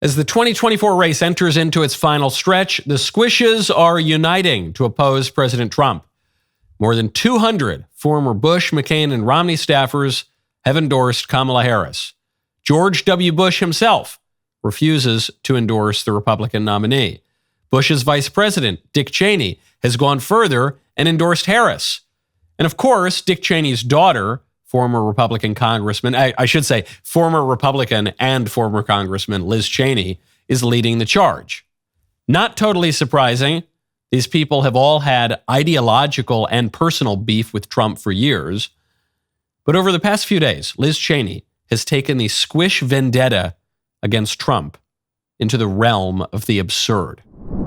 As the 2024 race enters into its final stretch, the squishes are uniting to oppose President Trump. More than 200 former Bush, McCain, and Romney staffers have endorsed Kamala Harris. George W. Bush himself refuses to endorse the Republican nominee. Bush's vice president, Dick Cheney, has gone further and endorsed Harris. And of course, Dick Cheney's daughter, former Republican Congressman, I should say former Republican and former Congressman Liz Cheney, is leading the charge. Not totally surprising. These people have all had ideological and personal beef with Trump for years. But over the past few days, Liz Cheney has taken the squish vendetta against Trump into the realm of the absurd.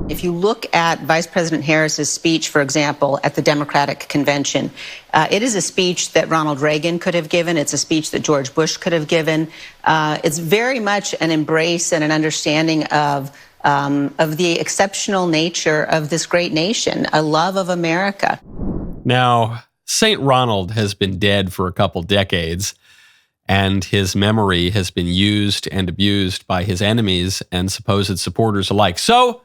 If you look at Vice President Harris's speech, for example, at the Democratic Convention, it is a speech that Ronald Reagan could have given. It's a speech that George Bush could have given. It's very much an embrace and an understanding of the exceptional nature of this great nation, a love of America. Now, St. Ronald has been dead for a couple decades, and his memory has been used and abused by his enemies and supposed supporters alike. So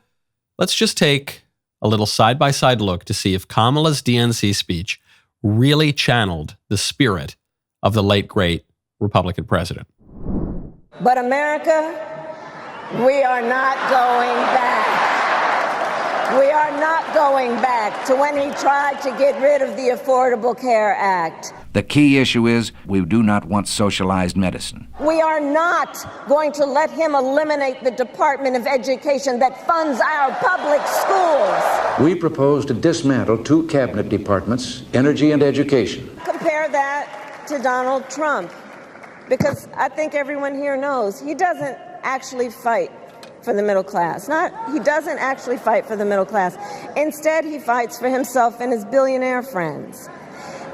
let's just take a little side-by-side look to see if Kamala's DNC speech really channeled the spirit of the late, great Republican president. But America, we are not going back. We are not going back to when he tried to get rid of the Affordable Care Act. The key issue is we do not want socialized medicine. We are not going to let him eliminate the Department of Education that funds our public schools. We propose to dismantle two cabinet departments, energy and education. Compare that to Donald Trump, because I think everyone here knows he doesn't actually fight for the middle class. He doesn't actually fight for the middle class. Instead, he fights for himself and his billionaire friends.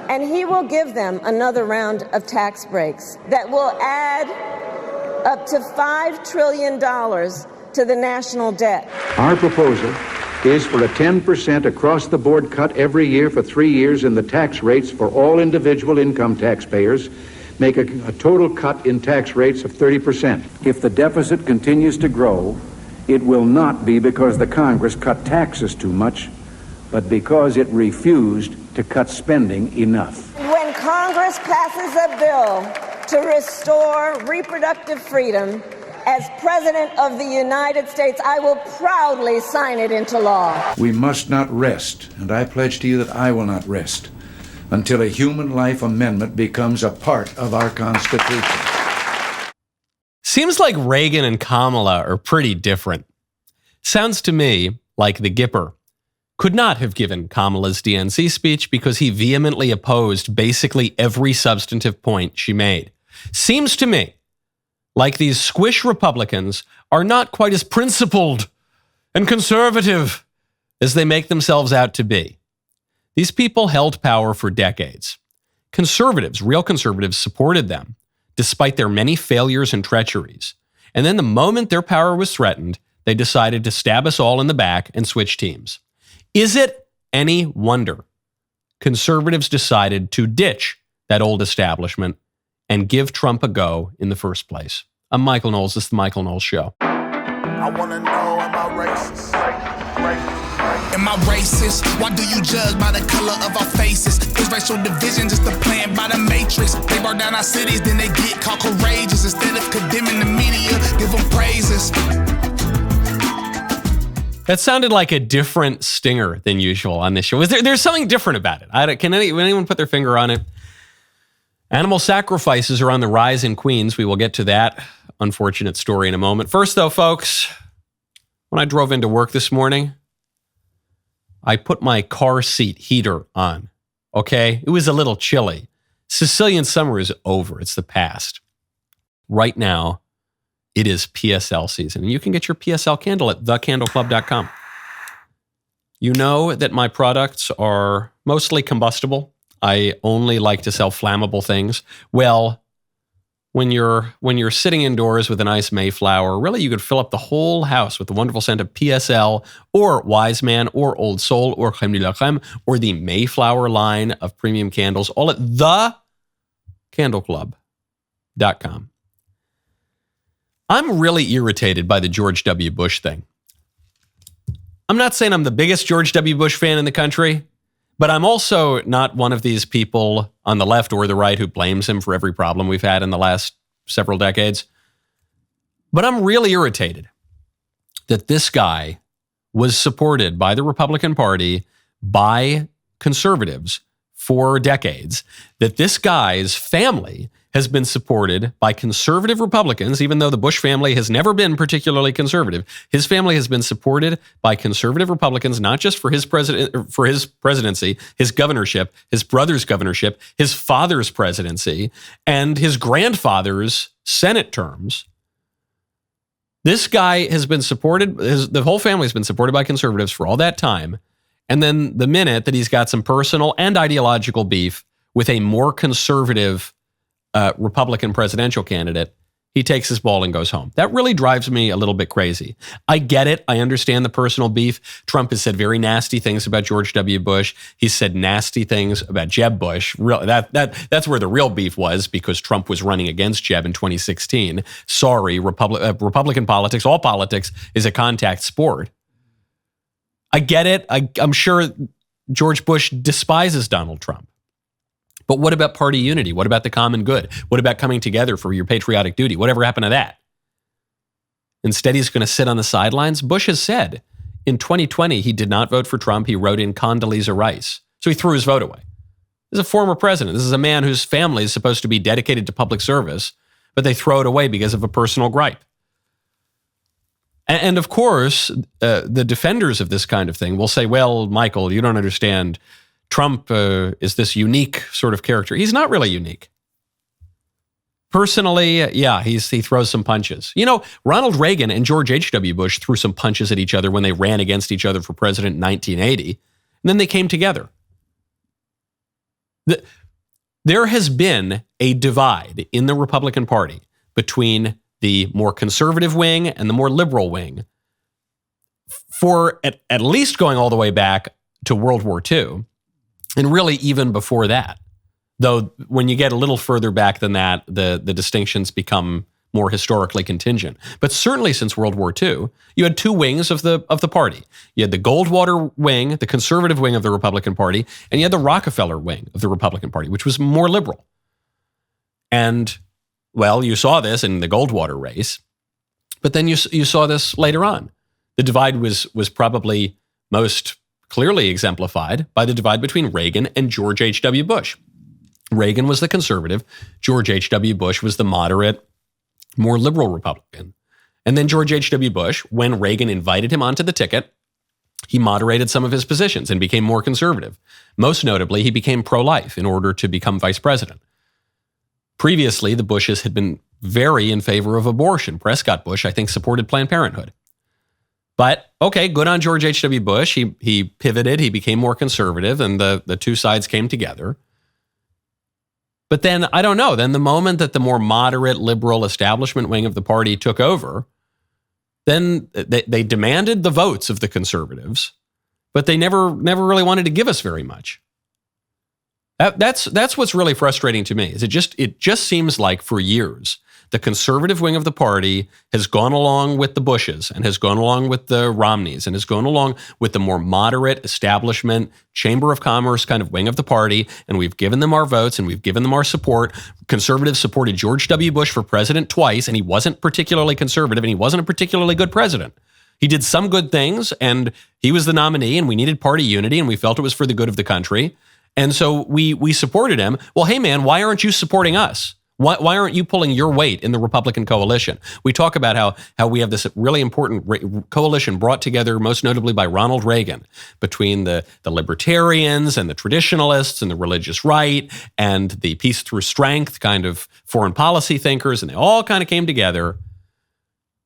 And he will give them another round of tax breaks that will add up to $5 trillion to the national debt. Our proposal is for a 10% across-the-board cut every year for 3 years in the tax rates for all individual income taxpayers, make a total cut in tax rates of 30%. If the deficit continues to grow, it will not be because the Congress cut taxes too much, but because it refused to cut spending enough. When Congress passes a bill to restore reproductive freedom, as President of the United States, I will proudly sign it into law. We must not rest, and I pledge to you that I will not rest until a human life amendment becomes a part of our Constitution. Seems like Reagan and Kamala are pretty different. Sounds to me like the Gipper could not have given Kamala's DNC speech because he vehemently opposed basically every substantive point she made. Seems to me like these squish Republicans are not quite as principled and conservative as they make themselves out to be. These people held power for decades. Conservatives, real conservatives, supported them despite their many failures and treacheries. And then the moment their power was threatened, they decided to stab us all in the back and switch teams. Is it any wonder conservatives decided to ditch that old establishment and give Trump a go in the first place? I'm Michael Knowles. This is the Michael Knowles Show. I want to know, am I racist? Am I racist? Why do you judge by the color of our faces? Is racial division just a plan by the Matrix? They burn down our cities, then they get called courageous. Instead of condemning the media, give them praises. That sounded like a different stinger than usual on this show. There's something different about it. Can anyone put their finger on it? Animal sacrifices are on the rise in Queens. We will get to that unfortunate story in a moment. First, though, folks, when I drove into work this morning, I put my car seat heater on, okay? It was a little chilly. Sicilian summer is over. It's the past. Right now, it is PSL season, and you can get your PSL candle at thecandleclub.com. You know that my products are mostly combustible. I only like to sell flammable things. Well, when you're sitting indoors with a nice Mayflower, really you could fill up the whole house with the wonderful scent of PSL or Wise Man or Old Soul or Crème de la Crème or the Mayflower line of premium candles, all at thecandleclub.com. I'm really irritated by the George W. Bush thing. I'm not saying I'm the biggest George W. Bush fan in the country, but I'm also not one of these people on the left or the right who blames him for every problem we've had in the last several decades. But I'm really irritated that this guy was supported by the Republican Party, by conservatives for decades, that this guy's family has been supported by conservative Republicans, even though the Bush family has never been particularly conservative. His family has been supported by conservative Republicans, not just for his presidency, his governorship, his brother's governorship, his father's presidency, and his grandfather's Senate terms. This guy has been supported, the whole family has been supported by conservatives for all that time. And then the minute that he's got some personal and ideological beef with a more conservative Republican presidential candidate, he takes his ball and goes home. That really drives me a little bit crazy. I get it. I understand the personal beef. Trump has said very nasty things about George W. Bush. He's said nasty things about Jeb Bush. That's where the real beef was, because Trump was running against Jeb in 2016. Sorry, Republican politics, all politics is a contact sport. I get it. I'm sure George Bush despises Donald Trump. But what about party unity? What about the common good? What about coming together for your patriotic duty? Whatever happened to that? Instead, he's going to sit on the sidelines. Bush has said in 2020, he did not vote for Trump. He wrote in Condoleezza Rice. So he threw his vote away. This is a former president. This is a man whose family is supposed to be dedicated to public service, but they throw it away because of a personal gripe. And of course, the defenders of this kind of thing will say, well, Michael, you don't understand. Trump is this unique sort of character. He's not really unique. Personally, yeah, he throws some punches. You know, Ronald Reagan and George H.W. Bush threw some punches at each other when they ran against each other for president in 1980, and then they came together. There has been a divide in the Republican Party between the more conservative wing and the more liberal wing for at least going all the way back to World War II. And really even before that, though when you get a little further back than that, the distinctions become more historically contingent. But certainly since World War II, you had two wings of the party. You had the Goldwater wing, the conservative wing of the Republican Party, and you had the Rockefeller wing of the Republican Party, which was more liberal. And, well, you saw this in the Goldwater race, but then you saw this later on. The divide was probably most clearly exemplified by the divide between Reagan and George H.W. Bush. Reagan was the conservative. George H.W. Bush was the moderate, more liberal Republican. And then George H.W. Bush, when Reagan invited him onto the ticket, he moderated some of his positions and became more conservative. Most notably, he became pro-life in order to become vice president. Previously, the Bushes had been very in favor of abortion. Prescott Bush, I think, supported Planned Parenthood. But, okay, good on George H.W. Bush. He pivoted, he became more conservative, and the two sides came together. But then, I don't know, then the moment that the more moderate, liberal establishment wing of the party took over, then they demanded the votes of the conservatives, but they never really wanted to give us very much. That's what's really frustrating to me, is it just seems like for years, the conservative wing of the party has gone along with the Bushes and has gone along with the Romneys and has gone along with the more moderate establishment Chamber of Commerce kind of wing of the party. And we've given them our votes and we've given them our support. Conservatives supported George W. Bush for president twice, and he wasn't particularly conservative and he wasn't a particularly good president. He did some good things and he was the nominee, and we needed party unity and we felt it was for the good of the country. And so we supported him. Well, hey man, why aren't you supporting us? Why aren't you pulling your weight in the Republican coalition? We talk about how we have this really important coalition brought together most notably by Ronald Reagan between the libertarians and the traditionalists and the religious right and the peace through strength kind of foreign policy thinkers, and they all kind of came together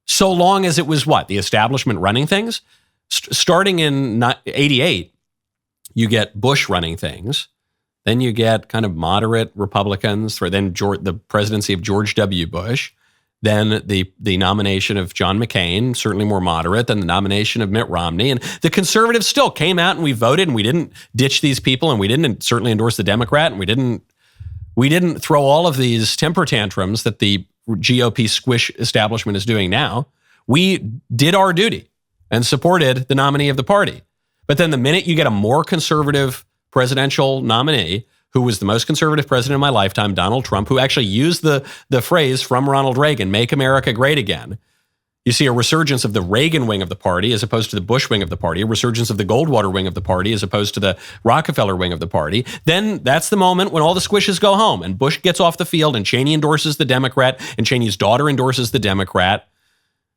so long as it was the establishment running things. Starting in 88, you get Bush running things. Then you get kind of moderate Republicans, then the presidency of George W. Bush, then the nomination of John McCain, certainly more moderate, than the nomination of Mitt Romney. And the conservatives still came out and we voted, and we didn't ditch these people, and we didn't certainly endorse the Democrat, and we didn't throw all of these temper tantrums that the GOP squish establishment is doing now. We did our duty and supported the nominee of the party. But then the minute you get a more conservative presidential nominee, who was the most conservative president of my lifetime, Donald Trump, who actually used the phrase from Ronald Reagan, "Make America Great Again," you see a resurgence of the Reagan wing of the party as opposed to the Bush wing of the party, a resurgence of the Goldwater wing of the party as opposed to the Rockefeller wing of the party. Then that's the moment when all the squishes go home and Bush gets off the field and Cheney endorses the Democrat and Cheney's daughter endorses the Democrat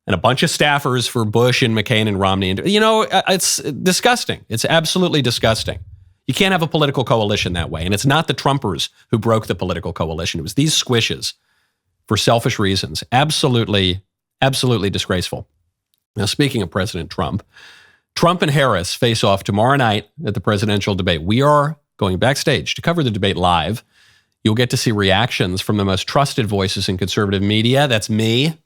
and a bunch of staffers for Bush and McCain and Romney. It's disgusting. It's absolutely disgusting. You can't have a political coalition that way. And it's not the Trumpers who broke the political coalition. It was these squishes for selfish reasons. Absolutely disgraceful. Now, speaking of President Trump, Trump and Harris face off tomorrow night at the presidential debate. We are going backstage to cover the debate live. You'll get to see reactions from the most trusted voices in conservative media. That's me.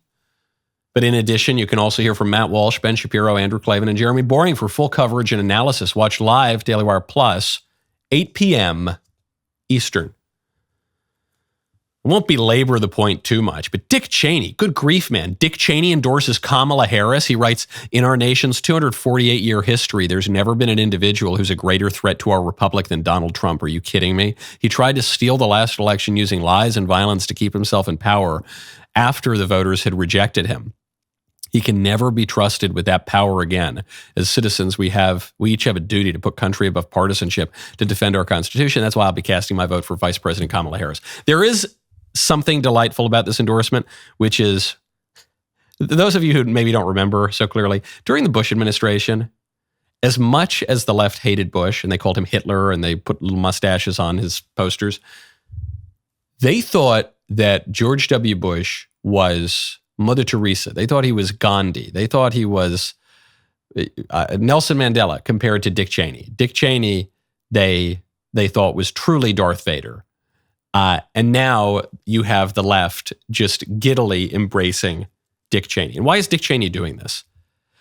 But in addition, you can also hear from Matt Walsh, Ben Shapiro, Andrew Klavan, and Jeremy Boring for full coverage and analysis. Watch live, DailyWire Plus, 8 p.m. Eastern. I won't belabor the point too much, but Dick Cheney, good grief, man. Dick Cheney endorses Kamala Harris. He writes, "In our nation's 248-year history, there's never been an individual who's a greater threat to our republic than Donald Trump. Are you kidding me? He tried to steal the last election using lies and violence to keep himself in power after the voters had rejected him. He can never be trusted with that power again. As citizens, we each have a duty to put country above partisanship, to defend our Constitution. That's why I'll be casting my vote for Vice President Kamala Harris." There is something delightful about this endorsement, which is, those of you who maybe don't remember so clearly, during the Bush administration, as much as the left hated Bush and they called him Hitler and they put little mustaches on his posters, they thought that George W. Bush was Mother Teresa. They thought he was Gandhi. They thought he was Nelson Mandela compared to Dick Cheney. Dick Cheney, they thought was truly Darth Vader. And now you have the left just giddily embracing Dick Cheney. And why is Dick Cheney doing this?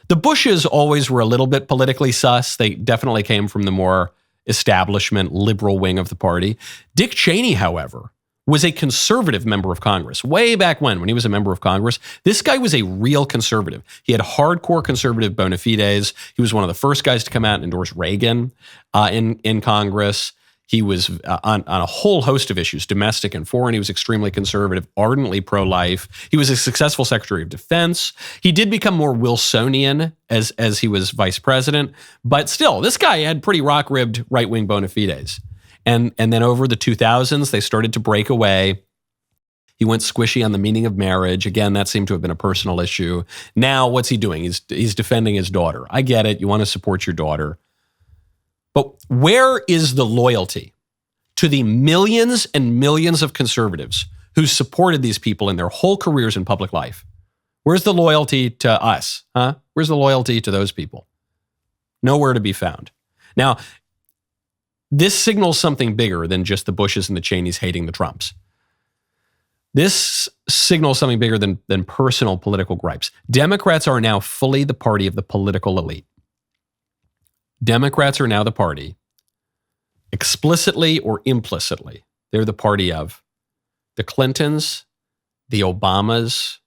The Bushes always were a little bit politically sus. They definitely came from the more establishment liberal wing of the party. Dick Cheney, however, was a conservative member of Congress. Way back when he was a member of Congress, this guy was a real conservative. He had hardcore conservative bona fides. He was one of the first guys to come out and endorse Reagan in Congress. He was on a whole host of issues, domestic and foreign. He was extremely conservative, ardently pro-life. He was a successful Secretary of Defense. He did become more Wilsonian as he was vice president. But still, this guy had pretty rock-ribbed right-wing bona fides. And then over the 2000s, they started to break away. He went squishy on the meaning of marriage. Again, that seemed to have been a personal issue. Now, what's he doing? He's defending his daughter. I get it. You want to support your daughter. But where is the loyalty to the millions and millions of conservatives who supported these people in their whole careers in public life? Where's the loyalty to us? Huh? Where's the loyalty to those people? Nowhere to be found. Now, this signals something bigger than just the Bushes and the Cheneys hating the Trumps. This signals something bigger than personal political gripes. Democrats are now fully the party of the political elite. Democrats are now the party, explicitly or implicitly, they're the party of the Clintons, the Obamas,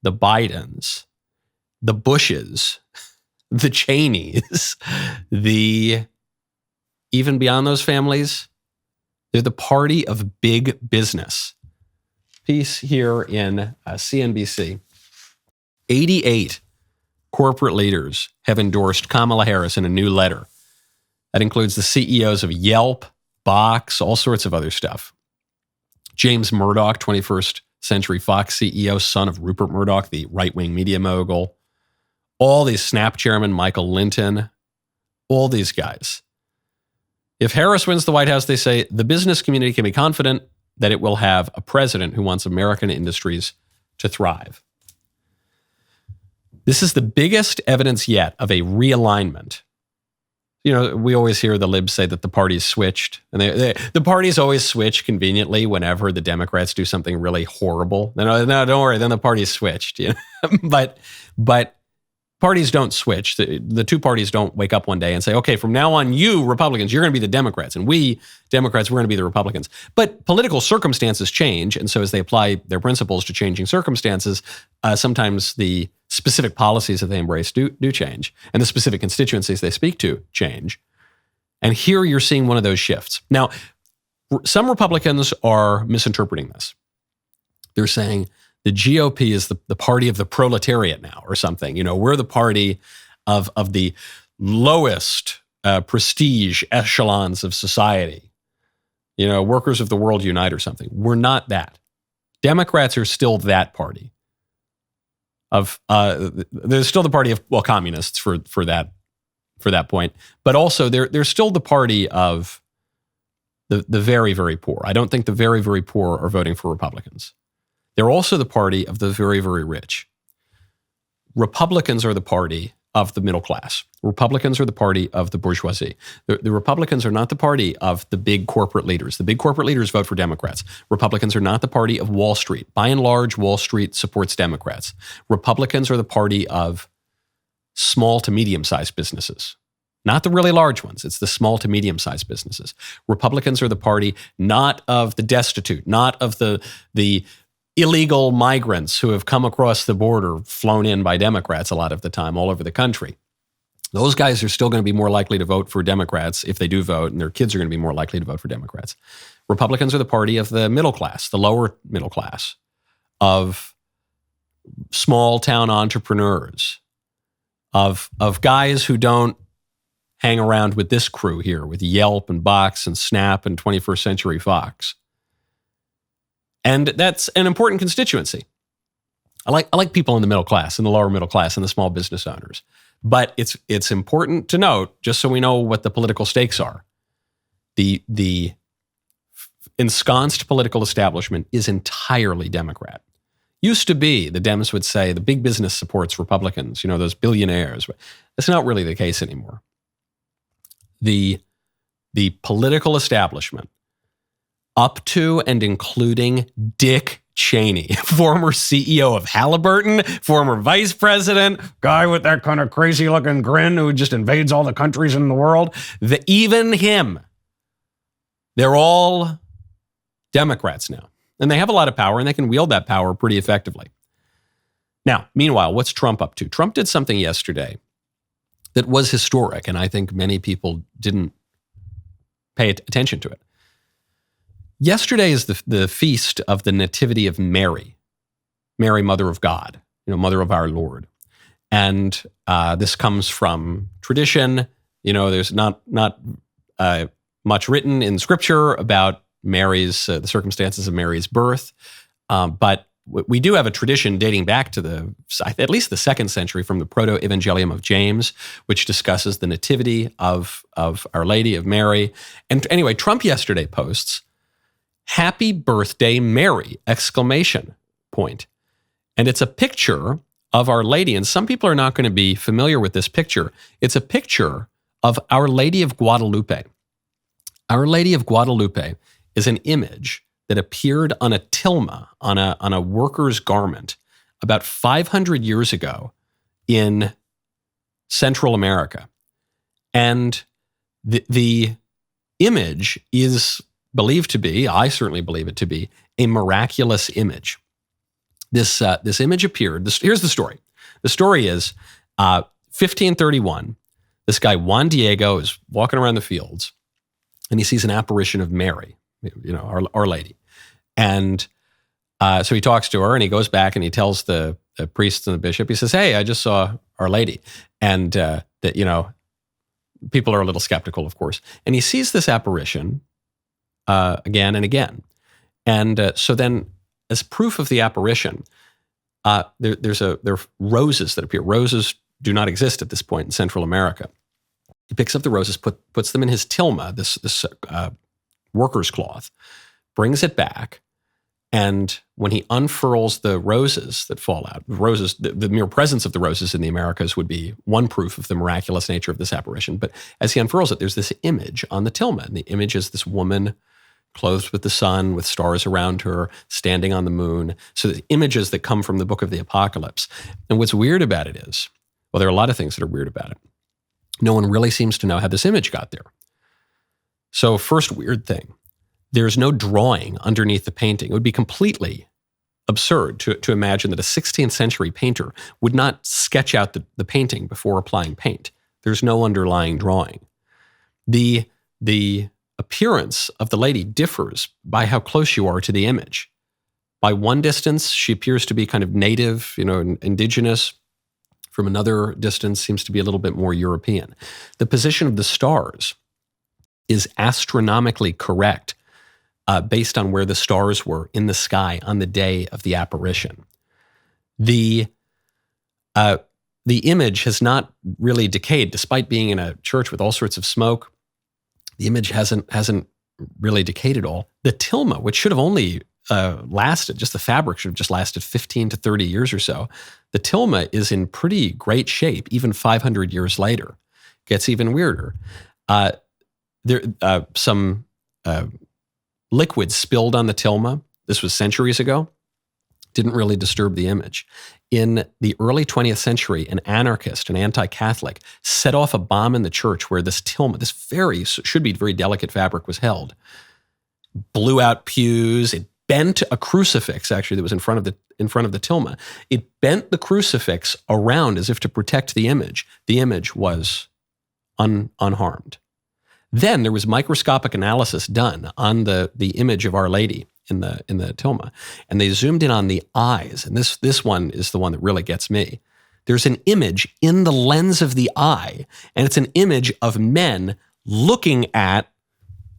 the Bidens, the Bushes, the Cheneys, even beyond those families, they're the party of big business. Piece here in CNBC. 88 corporate leaders have endorsed Kamala Harris in a new letter. That includes the CEOs of Yelp, Box, all sorts of other stuff. James Murdoch, 21st Century Fox CEO, son of Rupert Murdoch, the right-wing media mogul. All these Snap chairman, Michael Linton, all these guys. If Harris wins the White House, they say the business community can be confident that it will have a president who wants American industries to thrive. This is the biggest evidence yet of a realignment. You know, we always hear the libs say that the party's switched. And the parties always switch conveniently whenever the Democrats do something really horrible. No, don't worry, then the party's switched. You know? But parties don't switch. The two parties don't wake up one day and say, okay, from now on, you Republicans, you're going to be the Democrats, and we Democrats, we're going to be the Republicans. But political circumstances change, and so as they apply their principles to changing circumstances, sometimes the specific policies that they embrace do change, and the specific constituencies they speak to change. And here you're seeing one of those shifts. Now, some Republicans are misinterpreting this. They're saying the GOP is the party of the proletariat now or something. You know, we're the party of the lowest prestige echelons of society. You know, workers of the world unite or something. We're not that. Democrats are still that party. They're still the party of, well, communists for that point, but also they're still the party of the very, very poor. I don't think the very, very poor are voting for Republicans. They're also the party of the very, very rich. Republicans are the party of the middle class. Republicans are the party of the bourgeoisie. The Republicans are not the party of the big corporate leaders. The big corporate leaders vote for Democrats. Republicans are not the party of Wall Street. By and large, Wall Street supports Democrats. Republicans are the party of small to medium-sized businesses. Not the really large ones. It's the small to medium-sized businesses. Republicans are the party not of the destitute, not of the illegal migrants who have come across the border, flown in by Democrats a lot of the time all over the country. Those guys are still going to be more likely to vote for Democrats if they do vote, and their kids are going to be more likely to vote for Democrats. Republicans are the party of the middle class, the lower middle class, of small town entrepreneurs, of guys who don't hang around with this crew here, with Yelp and Box and Snap and 21st Century Fox. And that's an important constituency. I like people in the middle class, in the lower middle class, and the small business owners. But it's important to note, just so we know what the political stakes are, the ensconced political establishment is entirely Democrat. Used to be, the Dems would say, the big business supports Republicans, you know, those billionaires. That's not really the case anymore. The political establishment, up to and including Dick Cheney, former CEO of Halliburton, former vice president, guy with that kind of crazy looking grin who just invades all the countries in the world, even him, they're all Democrats now. And they have a lot of power, and they can wield that power pretty effectively. Now, meanwhile, what's Trump up to? Trump did something yesterday that was historic, and I think many people didn't pay attention to it. Yesterday is the feast of the Nativity of Mary, Mother of God, you know, Mother of our Lord. And this comes from tradition. You know, there's not much written in Scripture about Mary's, the circumstances of Mary's birth, but we do have a tradition dating back to at least the 2nd century, from the Proto-Evangelium of James, which discusses the nativity of Our Lady of Mary. And anyway, Trump yesterday posts, "Happy birthday, Mary!" exclamation point. And it's a picture of Our Lady. And some people are not going to be familiar with this picture. It's a picture of Our Lady of Guadalupe. Our Lady of Guadalupe is an image that appeared on a tilma, on a worker's garment, about 500 years ago in Central America. And the image is believed to be, I certainly believe it to be, a miraculous image. This image appeared. Here's the story. The story is 1531. This guy Juan Diego is walking around the fields, and he sees an apparition of Mary, you know, Our Lady. And so he talks to her, and he goes back and he tells the priest and the bishop, he says, "Hey, I just saw Our Lady." And that, you know, people are a little skeptical, of course. And he sees this apparition again and again. And so then, as proof of the apparition, there are roses that appear. Roses do not exist at this point in Central America. He picks up the roses, puts them in his tilma, this worker's cloth, brings it back, and when he unfurls the roses that fall out, the mere presence of the roses in the Americas would be one proof of the miraculous nature of this apparition. But as he unfurls it, there's this image on the tilma, and the image is this woman clothed with the sun, with stars around her, standing on the moon. So the images that come from the book of the Apocalypse. And what's weird about it is, Well, there are a lot of things that are weird about it. No one really seems to know how this image got there. So first weird thing, there's no drawing underneath the painting. It would be completely absurd to imagine that a 16th century painter would not sketch out the painting before applying paint. There's no underlying drawing. The appearance of the lady differs by how close you are to the image. By one distance, she appears to be kind of native, indigenous. From another distance, seems to be a little bit more European. The position of the stars is astronomically correct based on where the stars were in the sky on the day of the apparition. The image has not really decayed, despite being in a church with all sorts of smoke. The image hasn't really decayed at all. The tilma, which should have only lasted, just the fabric should have just lasted 15 to 30 years or so. The tilma is in pretty great shape, even 500 years later. Gets even weirder. Some liquid spilled on the tilma. This was centuries ago. Didn't really disturb the image. In the early 20th century, an anarchist, an anti-Catholic, set off a bomb in the church where this tilma, this should be very delicate fabric, was held. Blew out pews. It bent a crucifix, actually, that was in front of the tilma. It bent the crucifix around as if to protect the image. The image was unharmed. Then there was microscopic analysis done on the image of Our Lady in the tilma, and they zoomed in on the eyes. And this one is the one that really gets me. There's an image in the lens of the eye, and it's an image of men looking at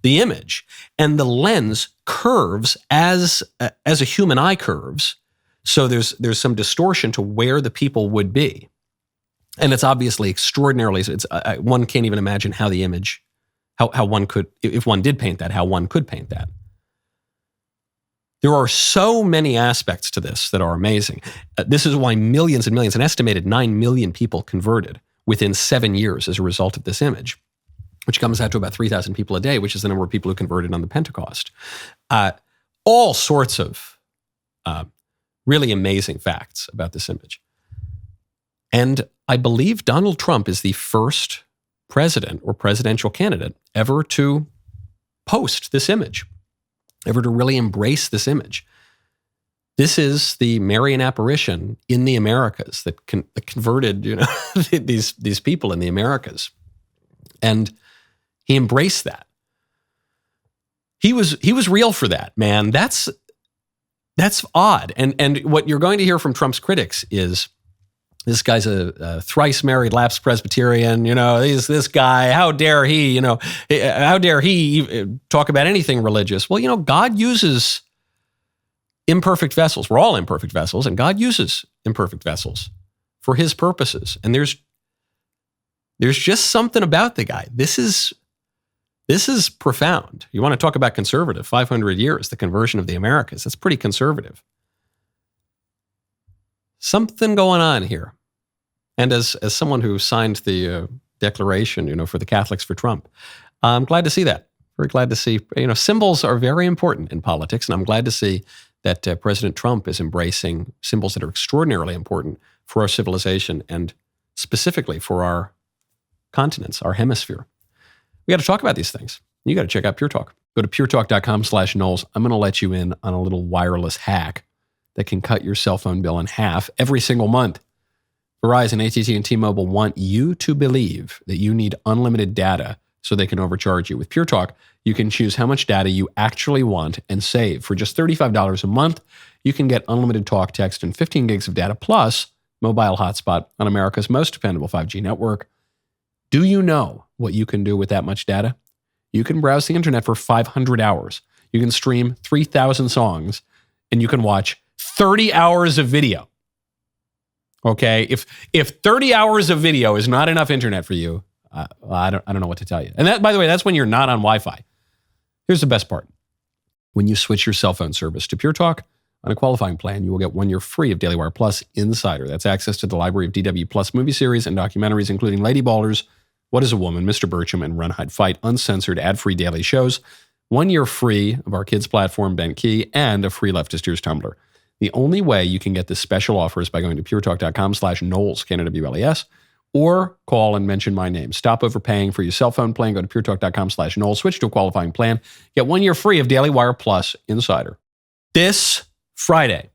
the image, and the lens curves as a human eye curves. So there's some distortion to where the people would be, and it's obviously extraordinarily. One can't even imagine how the image, how one could, if one did paint that, how one could paint that. There are so many aspects to this that are amazing. This is why millions and millions, an estimated 9 million people converted within 7 years as a result of this image, which comes out to about 3,000 people a day, which is the number of people who converted on the Pentecost. All sorts of really amazing facts about this image. And I believe Donald Trump is the first president or presidential candidate ever to post this image, ever to really embrace this image. This is the Marian apparition in the Americas that converted, these people in the Americas. And he embraced that. He was real for that, man. That's odd. And what you're going to hear from Trump's critics is, this guy's a thrice married lapsed Presbyterian. He's this guy. How dare he? How dare he talk about anything religious? Well, God uses imperfect vessels. We're all imperfect vessels, and God uses imperfect vessels for His purposes. And there's just something about the guy. This is profound. You want to talk about conservative? 500 years, the conversion of the Americas. That's pretty conservative. Something going on here. And as someone who signed the declaration, for the Catholics for Trump, I'm glad to see that. Very glad to see, symbols are very important in politics. And I'm glad to see that President Trump is embracing symbols that are extraordinarily important for our civilization and specifically for our continents, our hemisphere. We got to talk about these things. You got to check out Pure Talk. Go to puretalk.com/Knowles. I'm going to let you in on a little wireless hack that can cut your cell phone bill in half every single month. Verizon, AT&T, and T-Mobile want you to believe that you need unlimited data so they can overcharge you. With Pure Talk, you can choose how much data you actually want and save. For just $35 a month, you can get unlimited talk, text, and 15 gigs of data, plus mobile hotspot on America's most dependable 5G network. Do you know what you can do with that much data? You can browse the internet for 500 hours. You can stream 3,000 songs, and you can watch 30 hours of video. Okay, if 30 hours of video is not enough internet for you, I don't know what to tell you. And that, by the way, that's when you're not on Wi-Fi. Here's the best part. When you switch your cell phone service to Pure Talk on a qualifying plan, you will get 1 year free of DailyWire Plus Insider. That's access to the library of DW Plus movie series and documentaries, including Lady Ballers, What is a Woman, Mr. Bircham, and Run, Hide, Fight, uncensored, ad-free daily shows. 1 year free of our kids' platform, Ben Key, and a free Leftist Ears Tumblr. The only way you can get this special offer is by going to puretalk.com/Knowles, KNWLES, or call and mention my name. Stop overpaying for your cell phone plan. Go to puretalk.com/Knowles. Switch to a qualifying plan. Get 1 year free of DailyWire Plus Insider. This Friday,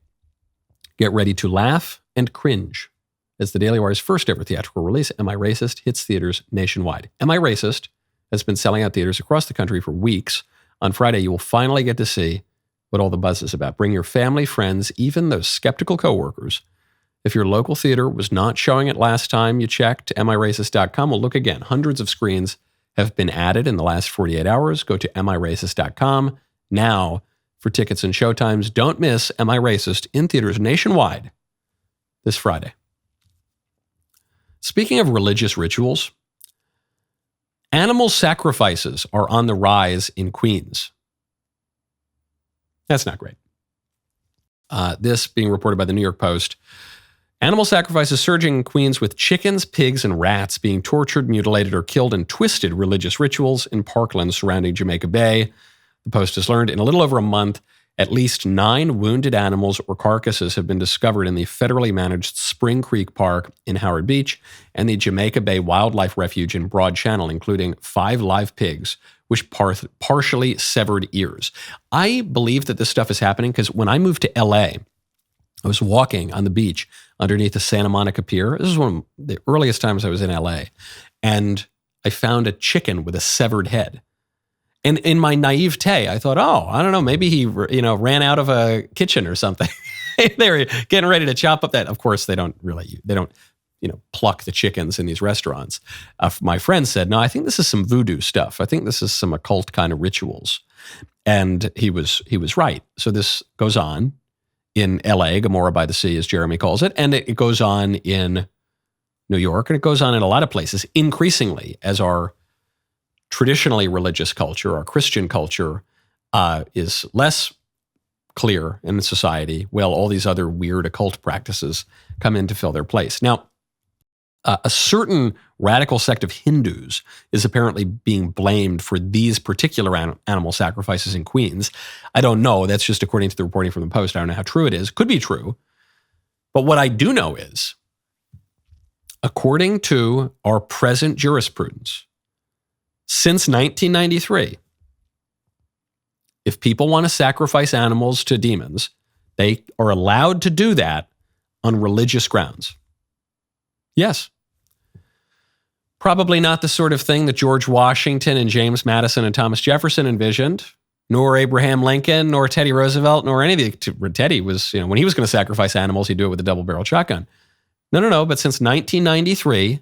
get ready to laugh and cringe as the Daily Wire's first ever theatrical release, Am I Racist?, hits theaters nationwide. Am I Racist? Has been selling out theaters across the country for weeks. On Friday, you will finally get to see what all the buzz is about. Bring your family, friends, even those skeptical coworkers. If your local theater was not showing it last time you checked, amiracist.com, well, look again. Hundreds of screens have been added in the last 48 hours. Go to amiracist.com now for tickets and showtimes. Don't miss Am I Racist in theaters nationwide this Friday. Speaking of religious rituals, animal sacrifices are on the rise in Queens. That's not great. This being reported by the New York Post. Animal sacrifices surging in Queens with chickens, pigs, and rats being tortured, mutilated, or killed in twisted religious rituals in parklands surrounding Jamaica Bay. The Post has learned in a little over a month, at least 9 wounded animals or carcasses have been discovered in the federally managed Spring Creek Park in Howard Beach and the Jamaica Bay Wildlife Refuge in Broad Channel, including 5 live pigs with partially severed ears. I believe that this stuff is happening because when I moved to LA, I was walking on the beach underneath the Santa Monica Pier. This is one of the earliest times I was in LA. And I found a chicken with a severed head. And in my naivete, I thought, oh, I don't know, maybe he ran out of a kitchen or something. They were getting ready to chop up that. Of course, they don't pluck the chickens in these restaurants. My friend said, no, I think this is some voodoo stuff. I think this is some occult kind of rituals. And he was right. So this goes on in LA, Gomorrah by the Sea, as Jeremy calls it. And it goes on in New York, and it goes on in a lot of places increasingly as our traditionally religious culture, our Christian culture, is less clear in society. Well, all these other weird occult practices come in to fill their place. Now, a certain radical sect of Hindus is apparently being blamed for these particular animal sacrifices in Queens. I don't know. That's just according to the reporting from the Post. I don't know how true it is. Could be true. But what I do know is, according to our present jurisprudence, since 1993, if people want to sacrifice animals to demons, they are allowed to do that on religious grounds. Yes. Probably not the sort of thing that George Washington and James Madison and Thomas Jefferson envisioned, nor Abraham Lincoln, nor Teddy Roosevelt, nor any of the... Teddy was, when he was going to sacrifice animals, he'd do it with a double-barreled shotgun. No. But since 1993,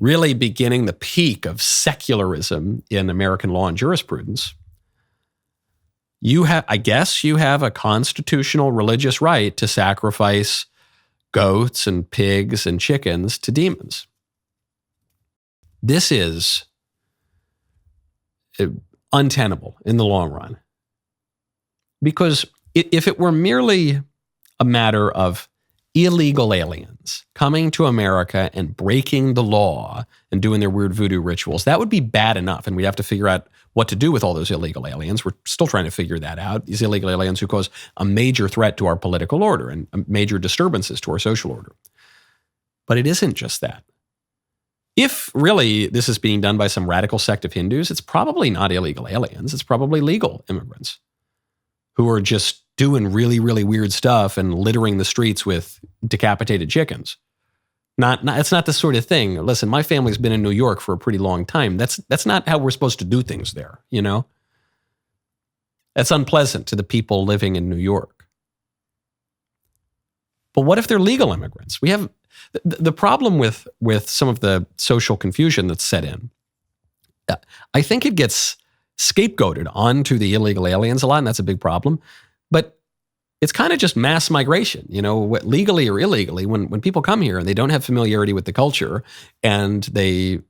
really beginning the peak of secularism in American law and jurisprudence, you have a constitutional religious right to sacrifice goats and pigs and chickens to demons. This is untenable in the long run. Because if it were merely a matter of illegal aliens coming to America and breaking the law and doing their weird voodoo rituals, that would be bad enough. And we'd have to figure out what to do with all those illegal aliens. We're still trying to figure that out. These illegal aliens who cause a major threat to our political order and major disturbances to our social order. But it isn't just that. If really this is being done by some radical sect of Hindus, it's probably not illegal aliens. It's probably legal immigrants who are just doing really, really weird stuff and littering the streets with decapitated chickens. It's not the sort of thing. Listen, my family's been in New York for a pretty long time. That's not how we're supposed to do things there, That's unpleasant to the people living in New York. But what if they're legal immigrants? We have the problem with some of the social confusion that's set in. I think it gets scapegoated onto the illegal aliens a lot, and that's a big problem. But it's kind of just mass migration, legally or illegally. When people come here and they don't have familiarity with the culture and they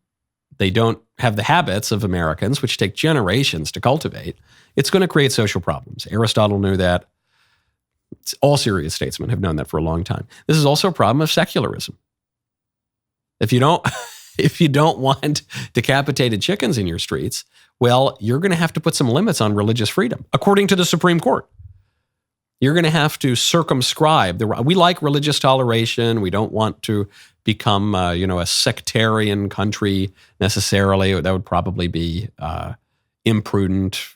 don't have the habits of Americans, which take generations to cultivate, it's going to create social problems. Aristotle knew that. All serious statesmen have known that for a long time. This is also a problem of secularism. If you don't want decapitated chickens in your streets, well, you're going to have to put some limits on religious freedom, according to the Supreme Court. You're going to have to circumscribe. We like religious toleration. We don't want to become, a sectarian country necessarily. That would probably be imprudent,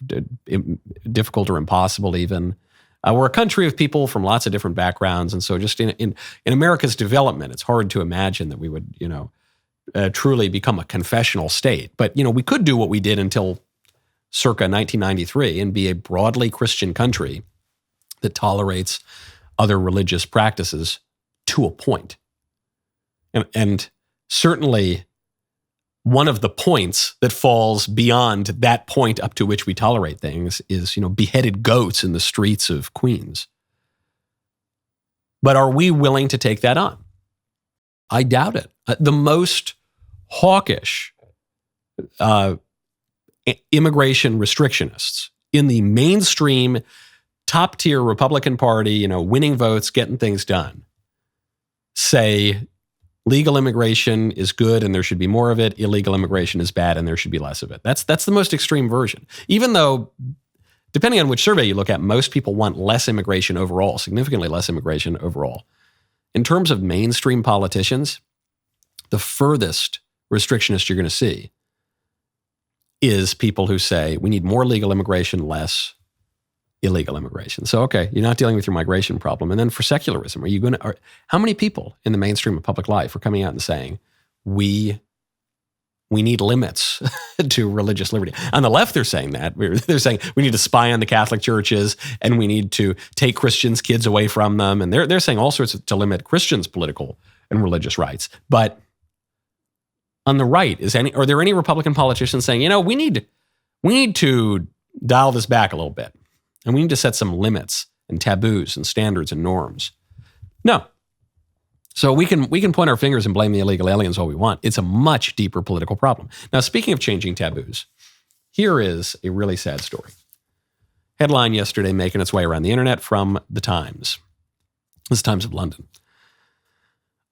difficult, or impossible even. We're a country of people from lots of different backgrounds. And so just in America's development, it's hard to imagine that we would, truly become a confessional state. But, we could do what we did until circa 1993 and be a broadly Christian country that tolerates other religious practices to a point. And certainly one of the points that falls beyond that point up to which we tolerate things is, beheaded goats in the streets of Queens. But are we willing to take that on? I doubt it. The most hawkish immigration restrictionists in the mainstream top-tier Republican Party, winning votes, getting things done, say legal immigration is good and there should be more of it. Illegal immigration is bad and there should be less of it. That's the most extreme version. Even though, depending on which survey you look at, most people want less immigration overall, significantly less immigration overall. In terms of mainstream politicians, the furthest restrictionist you're going to see is people who say we need more legal immigration, less illegal immigration. So, okay, you're not dealing with your migration problem. And then for secularism, how many people in the mainstream of public life are coming out and saying, we need limits to religious liberty? On the left, they're saying that. They're saying we need to spy on the Catholic churches and we need to take Christians' kids away from them. And they're saying all sorts to limit Christians' political and religious rights. But on the right, are there any Republican politicians saying, we need to dial this back a little bit? And we need to set some limits and taboos and standards and norms. No. So we can point our fingers and blame the illegal aliens all we want. It's a much deeper political problem. Now, speaking of changing taboos, here is a really sad story. Headline yesterday making its way around the internet from The Times. This is Times of London.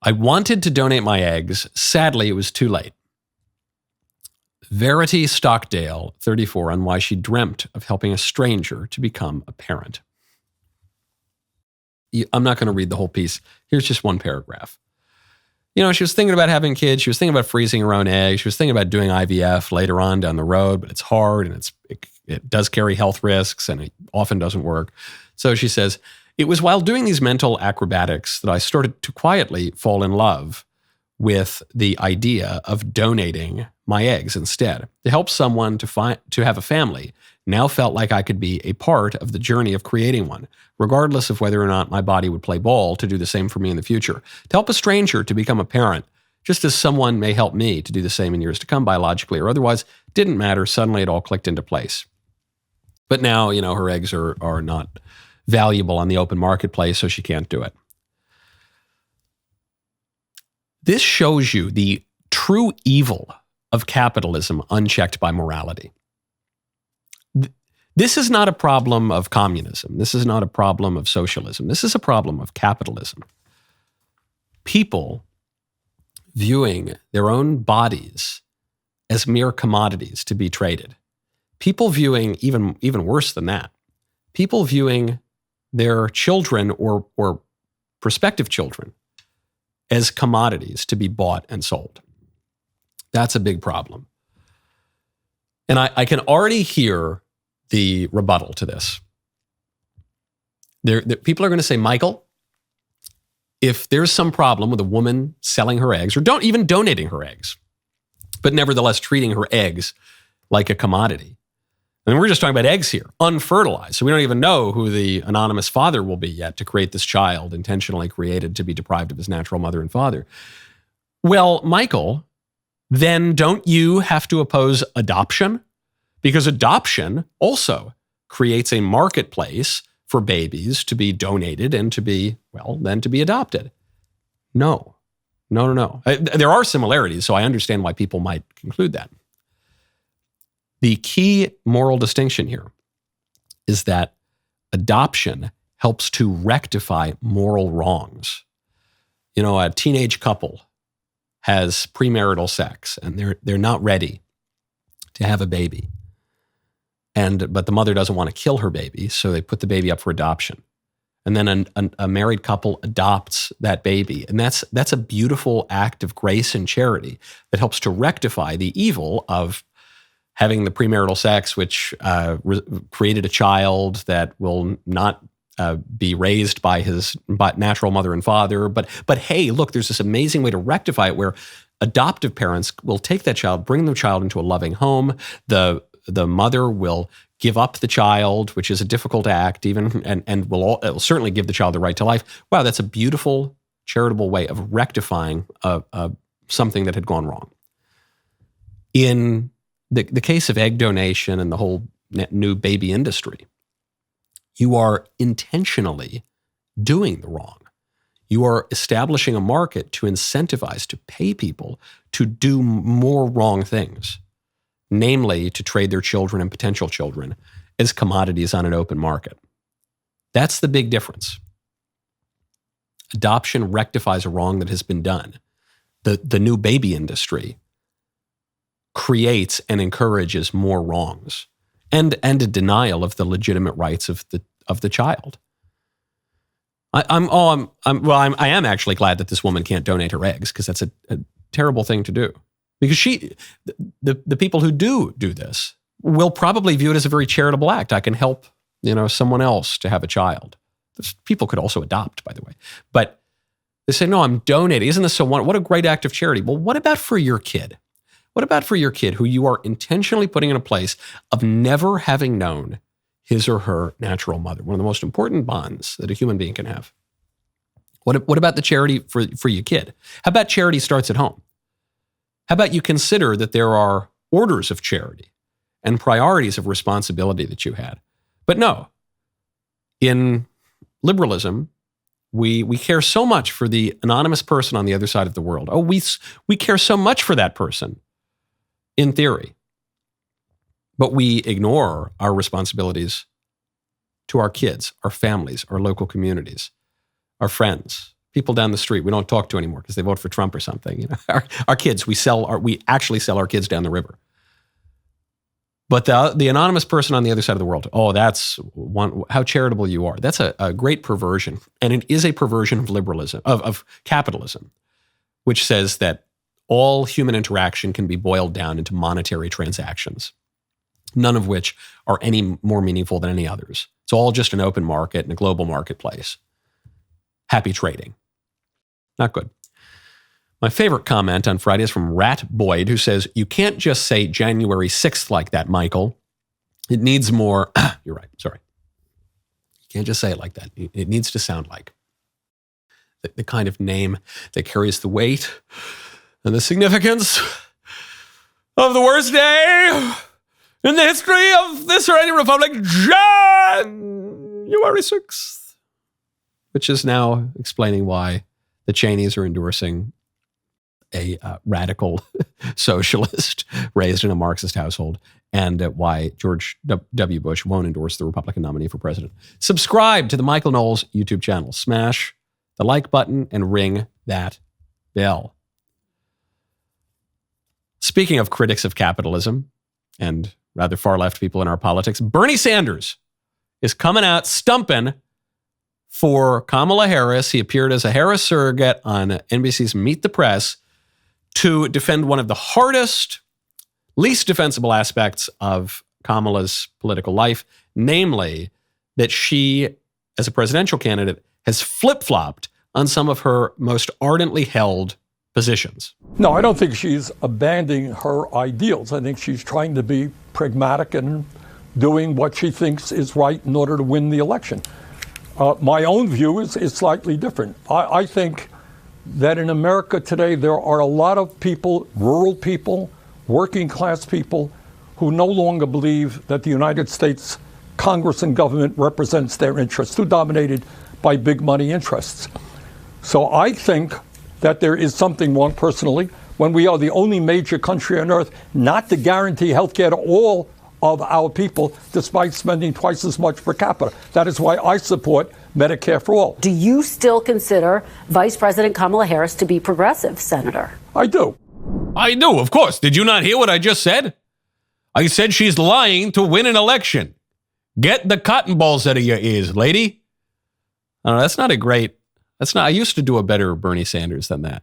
I wanted to donate my eggs. Sadly, it was too late. Verity Stockdale, 34, on why she dreamt of helping a stranger to become a parent. I'm not going to read the whole piece. Here's just one paragraph. She was thinking about having kids. She was thinking about freezing her own eggs. She was thinking about doing IVF later on down the road, but it's hard and it does carry health risks and it often doesn't work. So she says, it was while doing these mental acrobatics that I started to quietly fall in love with the idea of donating my eggs instead. To help someone to have a family now felt like I could be a part of the journey of creating one, regardless of whether or not my body would play ball to do the same for me in the future. To help a stranger to become a parent, just as someone may help me to do the same in years to come, biologically or otherwise, didn't matter. Suddenly it all clicked into place. But now, her eggs are not valuable on the open marketplace, so she can't do it. This shows you the true evil of capitalism unchecked by morality. This is not a problem of communism. This is not a problem of socialism. This is a problem of capitalism. People viewing their own bodies as mere commodities to be traded. People viewing, even worse than that, people viewing their children or prospective children as commodities to be bought and sold. That's a big problem. And I can already hear the rebuttal to this. People are going to say, Michael, if there's some problem with a woman selling her eggs, or don't even donating her eggs, but nevertheless treating her eggs like a commodity. And we're just talking about eggs here, unfertilized. So we don't even know who the anonymous father will be yet to create this child intentionally created to be deprived of his natural mother and father. Well, Michael, then don't you have to oppose adoption? Because adoption also creates a marketplace for babies to be donated and to be adopted. No. There are similarities, so I understand why people might conclude that. The key moral distinction here is that adoption helps to rectify moral wrongs. A teenage couple has premarital sex and they're not ready to have a baby. But the mother doesn't want to kill her baby, so they put the baby up for adoption. and then a married couple adopts that baby. And that's a beautiful act of grace and charity that helps to rectify the evil of having the premarital sex, which created a child that will not be raised by his natural mother and father. But hey, look, there's this amazing way to rectify it where adoptive parents will take that child, bring the child into a loving home. The mother will give up the child, which is a difficult act, even, and it will certainly give the child the right to life. Wow, that's a beautiful, charitable way of rectifying something that had gone wrong. In the case of egg donation and the whole new baby industry, you are intentionally doing the wrong. You are establishing a market to incentivize, to pay people to do more wrong things, namely to trade their children and potential children as commodities on an open market. That's the big difference. Adoption rectifies a wrong that has been done. The new baby industry creates and encourages more wrongs and a denial of the legitimate rights of the child. I am actually glad that this woman can't donate her eggs, because that's a terrible thing to do. Because the people who do this will probably view it as a very charitable act. I can help, someone else to have a child. People could also adopt, by the way. But they say, no, I'm donating. Isn't this so wonderful? What a great act of charity. Well, what about for your kid? What about for your kid who you are intentionally putting in a place of never having known his or her natural mother? One of the most important bonds that a human being can have. What about the charity for your kid? How about charity starts at home? How about you consider that there are orders of charity and priorities of responsibility that you had? But no, in liberalism, we care so much for the anonymous person on the other side of the world. Oh, we care so much for that person, in theory. But we ignore our responsibilities to our kids, our families, our local communities, our friends, people down the street we don't talk to anymore because they vote for Trump or something. Our kids, we actually sell our kids down the river. But the anonymous person on the other side of the world, oh, that's how charitable you are. That's a great perversion. And it is a perversion of liberalism, of capitalism, which says that all human interaction can be boiled down into monetary transactions, none of which are any more meaningful than any others. It's all just an open market and a global marketplace. Happy trading. Not good. My favorite comment on Friday is from Rat Boyd, who says, you can't just say January 6th like that, Michael. It needs more. You're right. Sorry. You can't just say it like that. It needs to sound like the kind of name that carries the weight and the significance of the worst day in the history of this or any republic, January 6th, which is now explaining why the Cheneys are endorsing a radical socialist raised in a Marxist household, and why George W. Bush won't endorse the Republican nominee for president. Subscribe to the Michael Knowles YouTube channel. Smash the like button and ring that bell. Speaking of critics of capitalism and rather far-left people in our politics, Bernie Sanders is coming out stumping for Kamala Harris. He appeared as a Harris surrogate on NBC's Meet the Press to defend one of the hardest, least defensible aspects of Kamala's political life, namely that she, as a presidential candidate, has flip-flopped on some of her most ardently held positions. No, I don't think she's abandoning her ideals. I think she's trying to be pragmatic and doing what she thinks is right in order to win the election. My own view is slightly different. I think that in America today, there are a lot of people, rural people, working class people, who no longer believe that the United States Congress and government represents their interests, too dominated by big money interests. So I think that there is something wrong personally when we are the only major country on earth not to guarantee health care to all of our people, despite spending twice as much per capita. That is why I support Medicare for all. Do you still consider Vice President Kamala Harris to be progressive, Senator? I do. I do, of course. Did you not hear what I just said? I said she's lying to win an election. Get the cotton balls out of your ears, lady. I don't know, I used to do a better Bernie Sanders than that.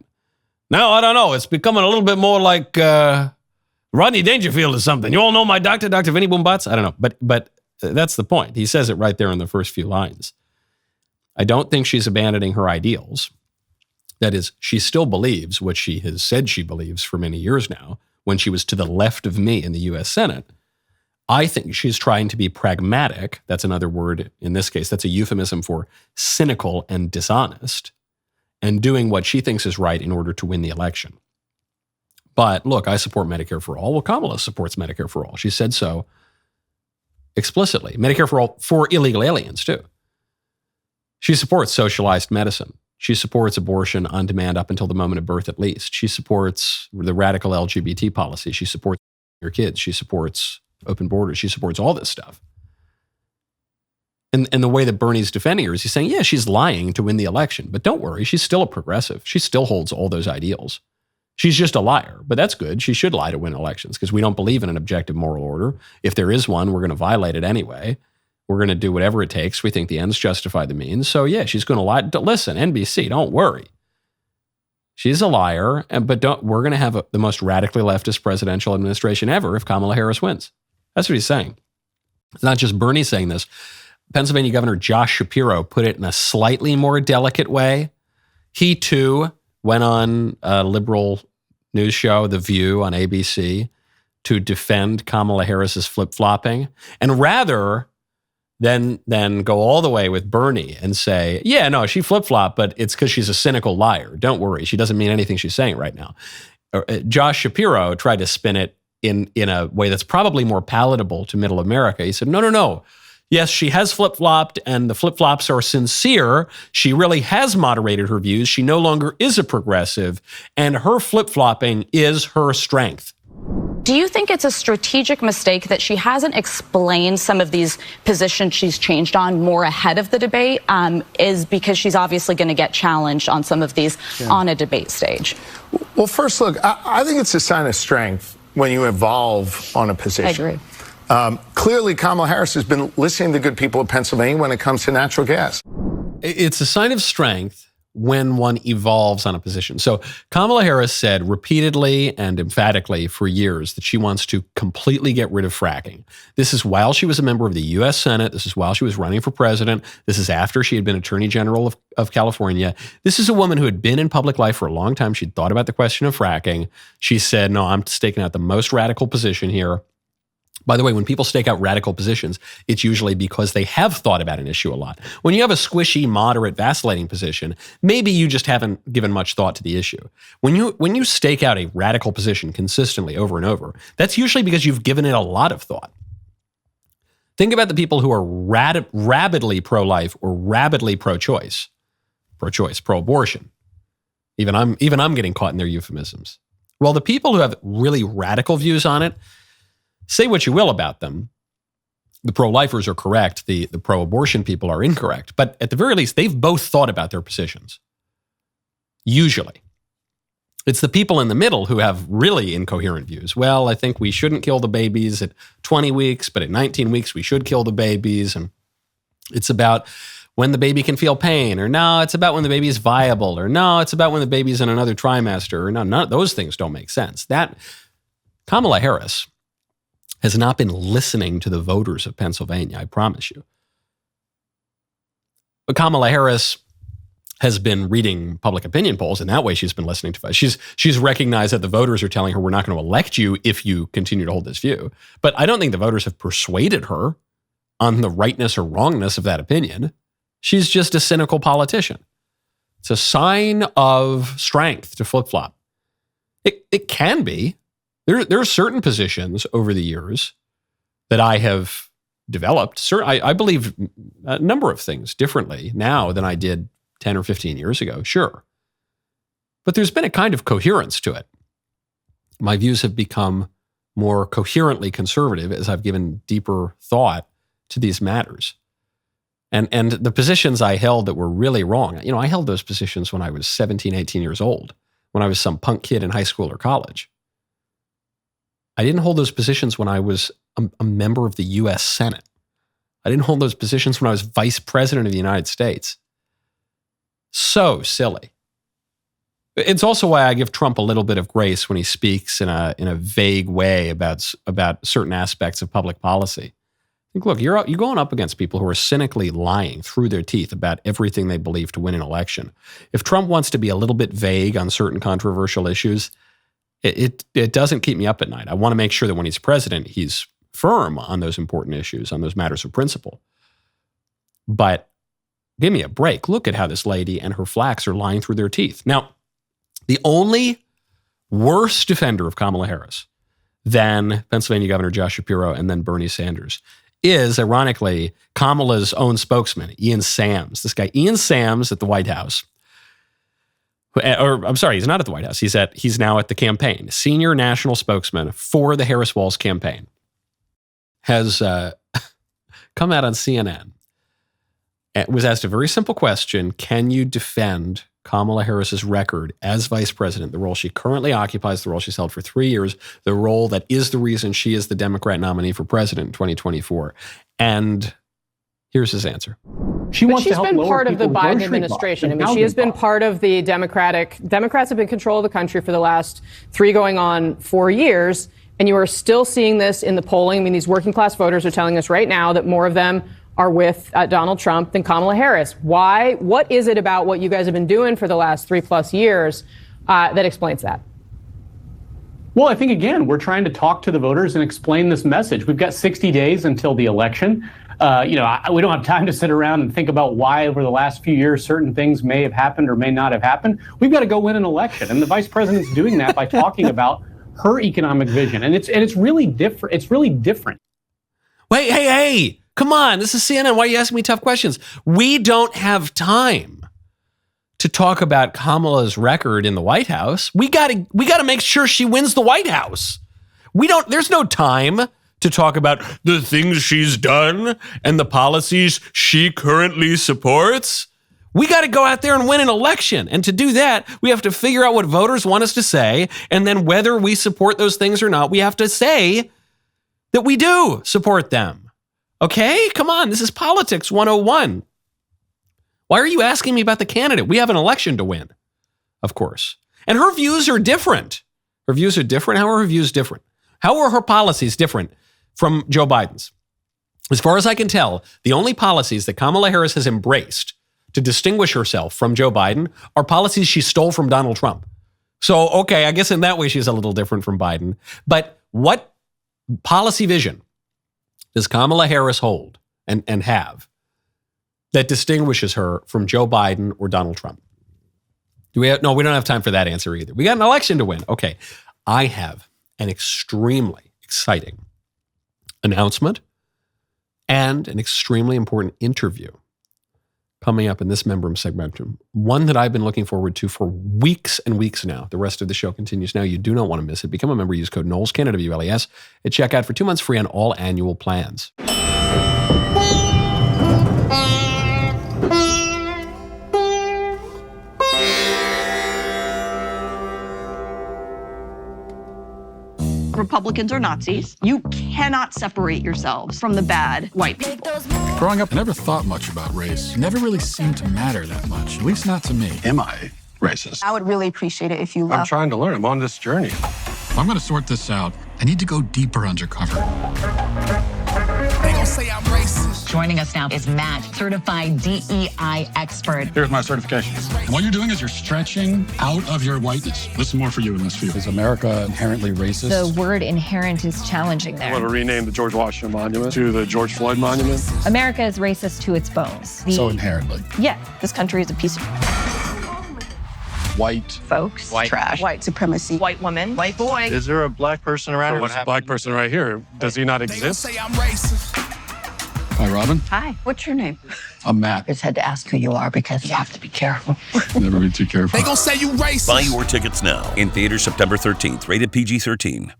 Now, I don't know. It's becoming a little bit more like Rodney Dangerfield or something. You all know my doctor, Dr. Vinny Boom Butts? I don't know. But that's the point. He says it right there in the first few lines. I don't think she's abandoning her ideals. That is, she still believes what she has said she believes for many years now, when she was to the left of me in the U.S. Senate. I think she's trying to be pragmatic. That's another word in this case. That's a euphemism for cynical and dishonest, and doing what she thinks is right in order to win the election. But look, I support Medicare for all. Well, Kamala supports Medicare for all. She said so explicitly. Medicare for all for illegal aliens, too. She supports socialized medicine. She supports abortion on demand up until the moment of birth, at least. She supports the radical LGBT policy. She supports your kids. She supports open borders. She supports all this stuff. And the way that Bernie's defending her is he's saying, yeah, she's lying to win the election. But don't worry, she's still a progressive. She still holds all those ideals. She's just a liar, but that's good. She should lie to win elections because we don't believe in an objective moral order. If there is one, we're going to violate it anyway. We're going to do whatever it takes. We think the ends justify the means. So yeah, she's going to lie. Listen, NBC, don't worry. She's a liar, but we're going to have the most radically leftist presidential administration ever if Kamala Harris wins. That's what he's saying. It's not just Bernie saying this. Pennsylvania Governor Josh Shapiro put it in a slightly more delicate way. He too went on a liberal news show, The View on ABC, to defend Kamala Harris's flip-flopping. And rather than go all the way with Bernie and say, yeah, no, she flip-flopped, but it's because she's a cynical liar. Don't worry. She doesn't mean anything she's saying right now. Josh Shapiro tried to spin it in a way that's probably more palatable to middle America. He said, no. Yes, she has flip-flopped, and the flip-flops are sincere. She really has moderated her views. She no longer is a progressive, and her flip-flopping is her strength. Do you think it's a strategic mistake that she hasn't explained some of these positions she's changed on more ahead of the debate? Is because she's obviously going to get challenged on some of these on a debate stage? Well, first, look, I think it's a sign of strength when you evolve on a position. I agree. Clearly, Kamala Harris has been listening to the good people of Pennsylvania when it comes to natural gas. It's a sign of strength when one evolves on a position. So Kamala Harris said repeatedly and emphatically for years that she wants to completely get rid of fracking. This is while she was a member of the U.S. Senate. This is while she was running for president. This is after she had been Attorney General of California. This is a woman who had been in public life for a long time. She'd thought about the question of fracking. She said, no, I'm staking out the most radical position here. By the way, when people stake out radical positions, it's usually because they have thought about an issue a lot. When you have a squishy, moderate, vacillating position, maybe you just haven't given much thought to the issue. When you stake out a radical position consistently over and over, that's usually because you've given it a lot of thought. Think about the people who are rabidly pro-life or rabidly pro-choice, pro-abortion. Even I'm getting caught in their euphemisms. Well, the people who have really radical views on it, say what you will about them. The pro-lifers are correct. The pro-abortion people are incorrect. But at the very least, they've both thought about their positions. Usually. It's the people in the middle who have really incoherent views. Well, I think we shouldn't kill the babies at 20 weeks, but at 19 weeks, we should kill the babies. And it's about when the baby can feel pain, or no, it's about when the baby is viable, or no, it's about when the baby's in another trimester, or no, none of those things don't make sense. That Kamala Harris has not been listening to the voters of Pennsylvania, I promise you. But Kamala Harris has been reading public opinion polls, and that way she's been listening to us. She's recognized that the voters are telling her we're not going to elect you if you continue to hold this view. But I don't think the voters have persuaded her on the rightness or wrongness of that opinion. She's just a cynical politician. It's a sign of strength to flip-flop. It can be. There are certain positions over the years that I have developed. I believe a number of things differently now than I did 10 or 15 years ago, sure. But there's been a kind of coherence to it. My views have become more coherently conservative as I've given deeper thought to these matters. And the positions I held that were really wrong, I held those positions when I was 17, 18 years old, when I was some punk kid in high school or college. I didn't hold those positions when I was a member of the U.S. Senate. I didn't hold those positions when I was vice president of the United States. So silly. It's also why I give Trump a little bit of grace when he speaks in a vague way about certain aspects of public policy. Look, you're going up against people who are cynically lying through their teeth about everything they believe to win an election. If Trump wants to be a little bit vague on certain controversial issues, it doesn't keep me up at night. I want to make sure that when he's president, he's firm on those important issues, on those matters of principle. But give me a break. Look at how this lady and her flacks are lying through their teeth. Now, the only worse defender of Kamala Harris than Pennsylvania Governor Josh Shapiro and then Bernie Sanders is, ironically, Kamala's own spokesman, Ian Sams. This guy, Ian Sams, at the White House. Or I'm sorry, he's not at the White House. He's now at the campaign. Senior national spokesman for the Harris-Walz campaign has come out on CNN and was asked a very simple question. Can you defend Kamala Harris's record as vice president, the role she currently occupies, the role she's held for 3 years, the role that is the reason she is the Democrat nominee for president in 2024? And here's his answer. She's been part of the Biden administration. I mean, she has been part of the Democrats have been in control of the country for the last 3 going on 4 years. And you are still seeing this in the polling. I mean, these working class voters are telling us right now that more of them are with Donald Trump than Kamala Harris. Why? What is it about what you guys have been doing for the last 3+ years that explains that? Well, I think, again, we're trying to talk to the voters and explain this message. We've got 60 days until the election. We don't have time to sit around and think about why over the last few years certain things may have happened or may not have happened. We've got to go win an election. And the vice president's doing that by talking about her economic vision. And it's really different. It's really different. Wait, hey. Come on, this is CNN. Why are you asking me tough questions? We don't have time to talk about Kamala's record in the White House. We got to make sure she wins the White House. There's no time to talk about the things she's done and the policies she currently supports. We got to go out there and win an election. And to do that, we have to figure out what voters want us to say. And then whether we support those things or not, we have to say that we do support them. Okay, come on. This is politics 101. Why are you asking me about the candidate? We have an election to win, of course. And her views are different. Her views are different. How are her views different? How are her policies different from Joe Biden's? As far as I can tell, the only policies that Kamala Harris has embraced to distinguish herself from Joe Biden are policies she stole from Donald Trump. So, okay, I guess in that way she's a little different from Biden. But what policy vision does Kamala Harris hold and have that distinguishes her from Joe Biden or Donald Trump? No, we don't have time for that answer either. We got an election to win. Okay, I have an extremely exciting announcement and an extremely important interview coming up in this Membrum segmentum, one that I've been looking forward to for weeks and weeks now. The rest of the show continues now. You do not want to miss it. Become a member. Use code Knowles, KNWLES, at checkout for 2 months free on all annual plans. Republicans are Nazis. You cannot separate yourselves from the bad white people. Growing up, I never thought much about race. It never really seemed to matter that much, at least not to me. Am I racist? I would really appreciate it if you left. I'm trying to learn. I'm on this journey. If I'm going to sort this out, I need to go deeper undercover. They gon' say I'm racist. Joining us now is Matt, certified DEI expert. Here's my certifications. And what you're doing is you're stretching out of your whiteness. Listen more for you in this field. Is America inherently racist? The word inherent is challenging there. I want to rename the George Washington Monument to the George Floyd Monument. America is racist to its bones. So inherently. Yeah, this country is a piece of white folks, white trash, white supremacy, white woman, white boy. Is there a black person around? What's a black person right here? Does he not They gon' exist? say I'm racist. Hi, Robin. Hi, what's your name? I'm Matt. I just had to ask who you are because you have to be careful. Never be too careful. They gon' say you racist. Buy your tickets now. In theaters September 13th. Rated PG-13.